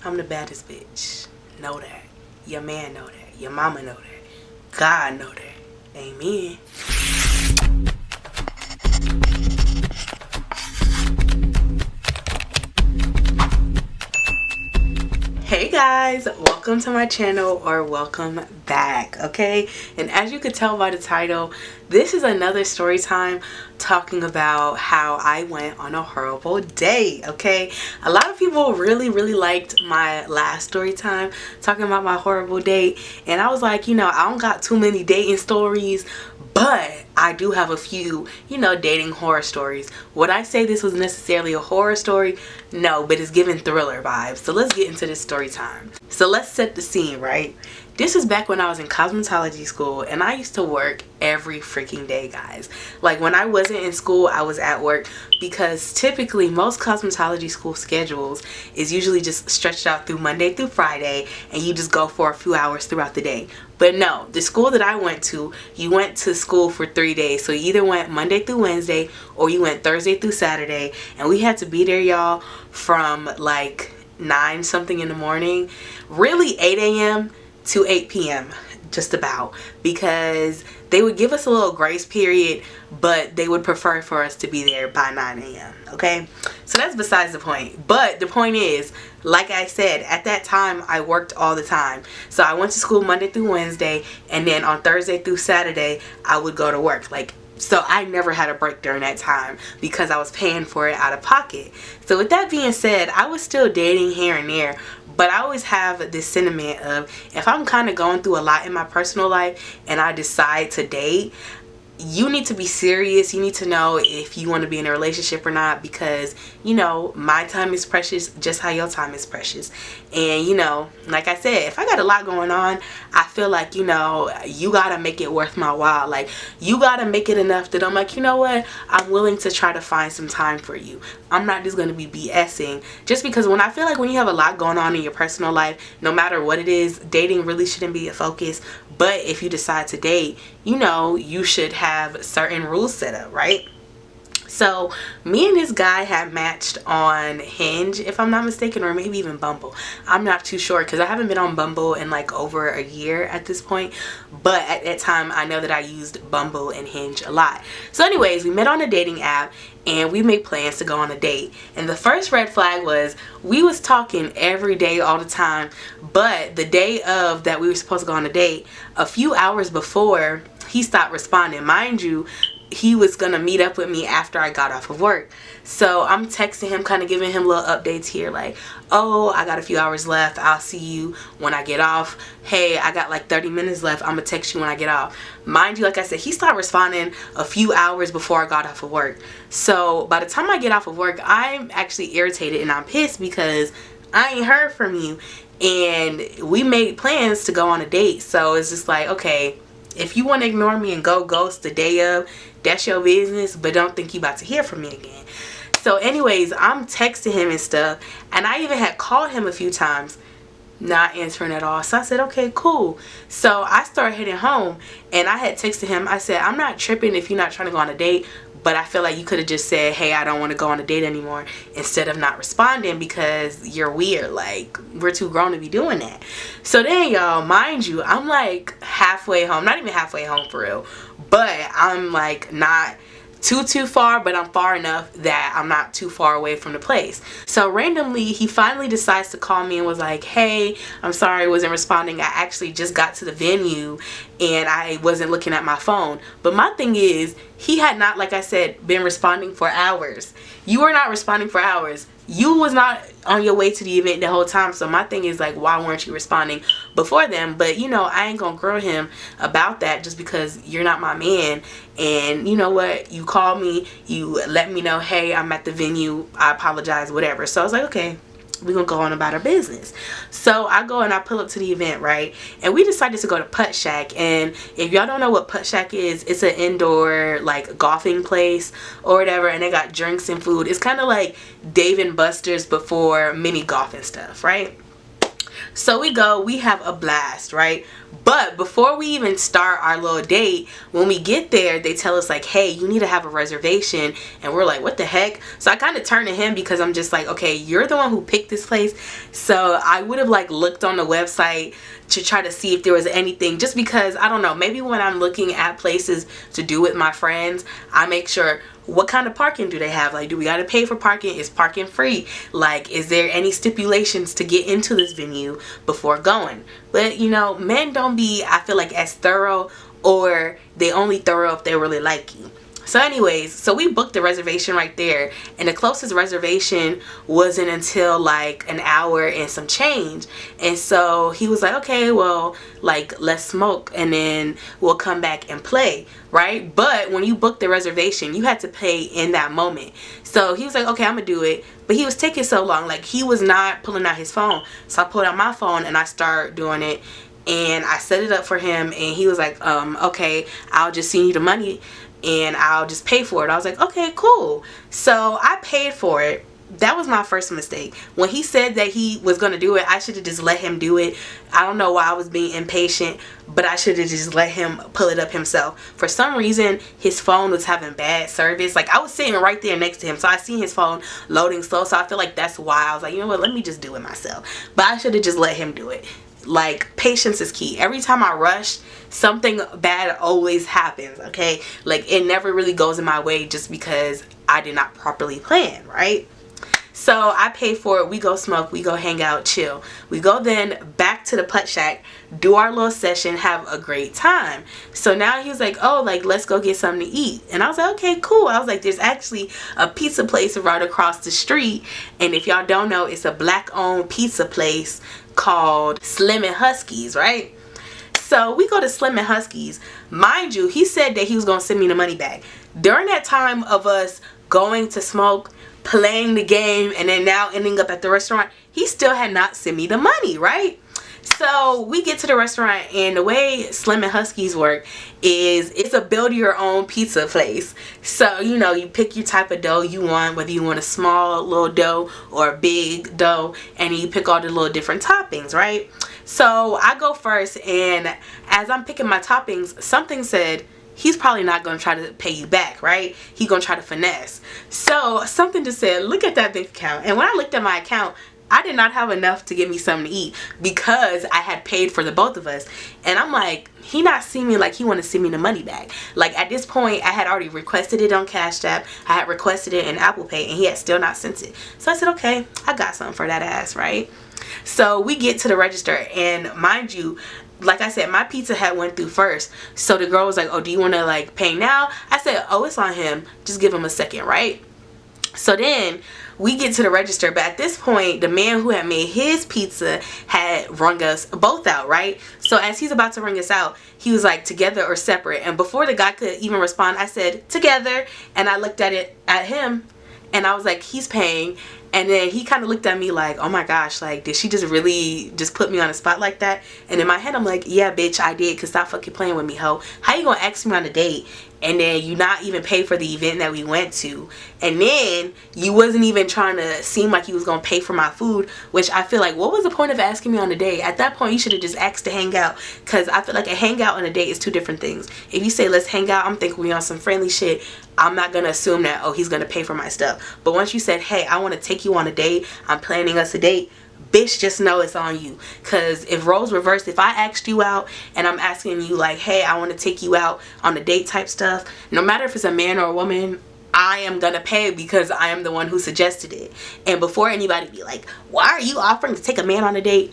I'm the baddest bitch. Know that. Your man know that. Your mama know that. God know that. Amen. Hey guys, welcome to my channel, or welcome back, okay? And as you could tell by the title, this is another story time talking about how I went on a horrible date, okay? A lot of people really liked my last story time talking about my horrible date, and I was like, I don't got too many dating stories, but I do have a few, dating horror stories. Would I say this was necessarily a horror story? No, but it's giving thriller vibes. So let's get into this story time. So let's set the scene, right? This is back when I was in cosmetology school, and I used to work every freaking day, guys. Like, when I wasn't in school, I was at work, because typically most cosmetology school schedules is usually just stretched out through Monday through Friday, and you just go for a few hours throughout the day. But no, the school that I went to, you went to school for 3 days. So you either went Monday through Wednesday, or you went Thursday through Saturday, and we had to be there, y'all, from like 9 something in the morning, really 8 a.m. to 8 p.m. just about, because they would give us a little grace period, but they would prefer for us to be there by 9 a.m. okay? So that's besides the point. But the point is, like I said, at that time I worked all the time. So I went to school Monday through Wednesday, and then on Thursday through Saturday I would go to work. So I never had a break during that time because I was paying for it out of pocket. So with that being said, I was still dating here and there, but I always have this sentiment of, if I'm kind of going through a lot in my personal life and I decide to date, you need to be serious. You need to know if you want to be in a relationship or not, because my time is precious just how your time is precious. And like I said, if I got a lot going on, I feel like you gotta make it worth my while. Like, you gotta make it enough that I'm like, you know what, I'm willing to try to find some time for you. I'm not just gonna be BSing, just because when I feel like when you have a lot going on in your personal life, no matter what it is, dating really shouldn't be a focus. But if you decide to date, you should have certain rules set up, right? So me and this guy had matched on Hinge, if I'm not mistaken, or maybe even Bumble. I'm not too sure, because I haven't been on Bumble in like over a year at this point. But at that time, I know that I used Bumble and Hinge a lot. So anyways, we met on a dating app, and we made plans to go on a date. And the first red flag was, we was talking every day all the time, but the day of that we were supposed to go on a date, a few hours before, he stopped responding. Mind you, he was gonna meet up with me after I got off of work. So I'm texting him, kind of giving him little updates here, like, oh, I got a few hours left, I'll see you when I get off. Hey, I got like 30 minutes left, I'm gonna text you when I get off. Mind you, like I said, he stopped responding a few hours before I got off of work. So by the time I get off of work, I'm actually irritated and I'm pissed because I ain't heard from you, and we made plans to go on a date. So it's just like, okay, if you want to ignore me and go ghost the day of, that's your business, but don't think you about to hear from me again. So anyways, I'm texting him and stuff, and I even had called him a few times, not answering at all. So I said, okay, cool. So I started heading home, and I had texted him. I said, I'm not tripping if you're not trying to go on a date, but I feel like you could have just said, hey, I don't want to go on a date anymore, instead of not responding, because you're weird. Like, we're too grown to be doing that. So then, y'all, mind you, I'm like halfway home. Not even halfway home for real, but I'm like not too far, but I'm far enough that I'm not too far away from the place. So randomly, he finally decides to call me and was like, hey, I'm sorry I wasn't responding. I actually just got to the venue and I wasn't looking at my phone. But my thing is, he had not, like I said, been responding for hours. You were not responding for hours. You was not on your way to the event the whole time. So my thing is, like, why weren't you responding before then? But I ain't gonna grill him about that just because you're not my man. And you know what, you called me, you let me know, hey, I'm at the venue, I apologize, whatever. So I was like, okay, we're gonna go on about our business. So I go and I pull up to the event, right? And we decided to go to Putt Shack. And if y'all don't know what Putt Shack is, it's an indoor like golfing place or whatever, and they got drinks and food. It's kind of like Dave and Buster's before mini golf and stuff, right? So we go, we have a blast, right? But before we even start our little date, when we get there, they tell us like, hey, you need to have a reservation. And we're like, what the heck? So I kind of turn to him because I'm just like, okay, you're the one who picked this place. So I would have like looked on the website to try to see if there was anything, just because, I don't know, maybe when I'm looking at places to do with my friends, I make sure, what kind of parking do they have? Like, do we got to pay for parking? Is parking free? Like, is there any stipulations to get into this venue before going? But, you know, men don't be, I feel like, as thorough, or they only thorough if they really like you. So anyways, so we booked the reservation right there, and the closest reservation wasn't until like an hour and some change. And so he was like, okay, well, like, let's smoke and then we'll come back and play, right? But when you book the reservation, you had to pay in that moment. So he was like, okay, I'm gonna do it. But he was taking so long, like he was not pulling out his phone. So I pulled out my phone and I started doing it, and I set it up for him, and he was like, okay, I'll just send you the money and I'll just pay for it. I was like, okay, cool. So I paid for it. That was my first mistake. When he said that he was going to do it, I should have just let him do it. I don't know why I was being impatient, but I should have just let him pull it up himself. For some reason, his phone was having bad service. Like, I was sitting right there next to him, so I seen his phone loading slow. So I feel like that's why I was like, you know what, let me just do it myself. But I should have just let him do it. Like, patience is key. Every time I rush, something bad always happens, okay? Like, it never really goes in my way just because I did not properly plan, right? So I pay for it. We go smoke, we go hang out, chill. We go then back to the putt shack, do our little session, have a great time. So now he was like, oh, like, let's go get something to eat. And I was like, okay, cool. I was like, there's actually a pizza place right across the street, and if y'all don't know, it's a black owned pizza place called Slim and Husky's, right? So we go to Slim and Husky's. Mind you, he said that he was gonna send me the money back. During that time of us going to smoke, playing the game, and then now ending up at the restaurant, he still had not sent me the money, right? So we get to the restaurant, and the way Slim and Husky's work is it's a build your own pizza place. So, you know, you pick your type of dough you want, whether you want a small little dough or a big dough, and you pick all the little different toppings, right? So I go first, and as I'm picking my toppings, something said, he's probably not going to try to pay you back, right? He's going to try to finesse. So something just said, look at that bank account. And when I looked at my account, I did not have enough to get me something to eat because I had paid for the both of us. And I'm like, he not see me like he want to send me the money back. Like, at this point, I had already requested it on Cash App. I had requested it in Apple Pay, and he had still not sent it. So I said, okay, I got something for that ass, right? So we get to the register, and mind you, like I said, my pizza had went through first. So the girl was like, oh, do you want to like pay now? I said, oh, it's on him. Just give him a second, right? So then we get to the register, but at this point, the man who had made his pizza had rung us both out, right? So as he's about to ring us out, he was like, together or separate? And before the guy could even respond, I said, together. And I looked at him, and I was like, he's paying. And then he kind of looked at me like, oh my gosh, like, did she just really just put me on the spot like that? And in my head, I'm like, yeah, bitch, I did, because stop fucking playing with me, ho. How you gonna ask me on a date and then you not even pay for the event that we went to, and then you wasn't even trying to seem like you was gonna pay for my food? Which I feel like, what was the point of asking me on a date? At that point, you should have just asked to hang out, because I feel like a hangout and a date is two different things. If you say let's hang out, I'm thinking we on some friendly shit. I'm not gonna assume that, oh, he's gonna pay for my stuff. But once you said, hey, I want to take you on a date, I'm planning us a date, bitch, just know it's on you. Because if roles reversed, if I asked you out and I'm asking you like, hey, I want to take you out on a date type stuff, no matter if it's a man or a woman, I am gonna pay because I am the one who suggested it. And before anybody be like, why are you offering to take a man on a date?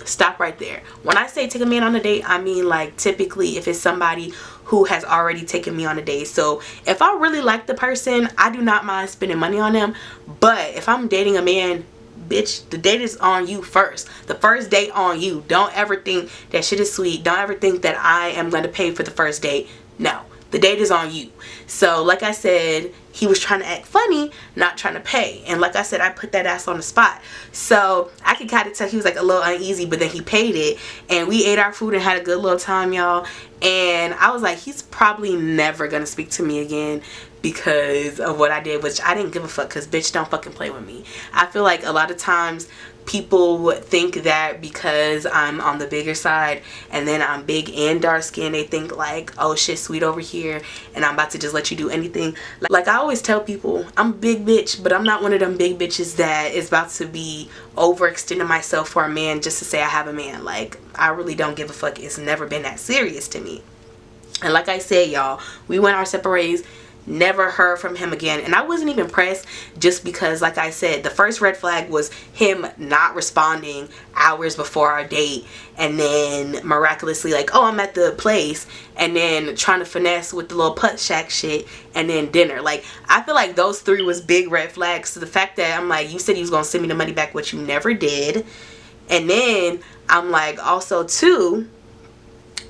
Stop right there. When I say take a man on a date, I mean like typically if it's somebody who has already taken me on a date. So if I really like the person, I do not mind spending money on them. But if I'm dating a man, bitch, the date is on you first. The first date on you. Don't ever think that shit is sweet. Don't ever think that I am going to pay for the first date. No, the date is on you. So like I said, he was trying to act funny, not trying to pay. And like I said, I put that ass on the spot. So I could kind of tell he was like a little uneasy, but then he paid it. And we ate our food and had a good little time, y'all. And I was like, he's probably never going to speak to me again because of what I did, which I didn't give a fuck, because bitch, don't fucking play with me. I feel like a lot of times people think that because I'm on the bigger side and then I'm big and dark skinned, they think like, oh shit, sweet over here and I'm about to just let you do anything. Like I always tell people, I'm a big bitch, but I'm not one of them big bitches that is about to be overextending myself for a man just to say I have a man. Like I really don't give a fuck. It's never been that serious to me. And like I said, y'all, we went our separate ways. Never heard from him again, and I wasn't even pressed, just because like I said, the first red flag was him not responding hours before our date, and then miraculously like, oh, I'm at the place, and then trying to finesse with the little putt shack shit, and then dinner. Like I feel like those three was big red flags. So the fact that I'm like, you said he was gonna send me the money back, which you never did, and then I'm like, also too,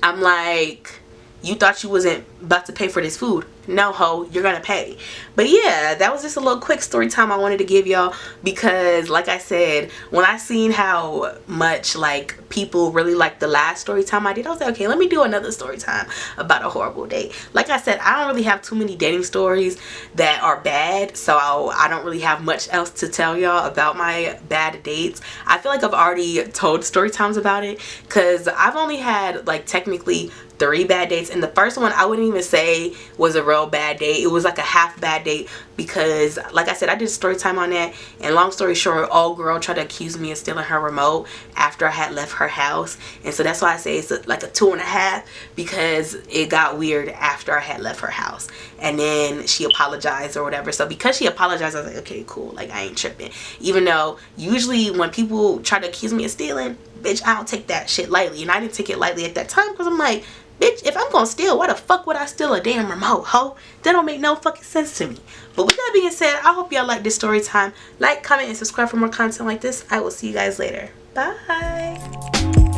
I'm like, you thought you wasn't about to pay for this food. No, ho, you're gonna pay. But yeah, that was just a little quick story time I wanted to give y'all, because like I said, when I seen how much like people really liked the last story time I did, I was like, okay, let me do another story time about a horrible date. Like I said, I don't really have too many dating stories that are bad, so I don't really have much else to tell y'all about my bad dates. I feel like I've already told story times about it, because I've only had like technically 3 bad dates, and the first one I wouldn't even say was a real bad date. It was like a half bad date, because like I said, I did story time on that, and long story short, old girl tried to accuse me of stealing her remote after I had left her house, and so that's why I say it's like a 2.5, because it got weird after I had left her house, and then she apologized or whatever. So because she apologized, I was like, okay, cool, like I ain't tripping. Even though usually when people try to accuse me of stealing, bitch, I don't take that shit lightly, and I didn't take it lightly at that time, because I'm like, bitch, if I'm gonna steal, why the fuck would I steal a damn remote, ho? That don't make no fucking sense to me. But with that being said, I hope y'all like this story time. Like, comment, and subscribe for more content like this. I will see you guys later. Bye.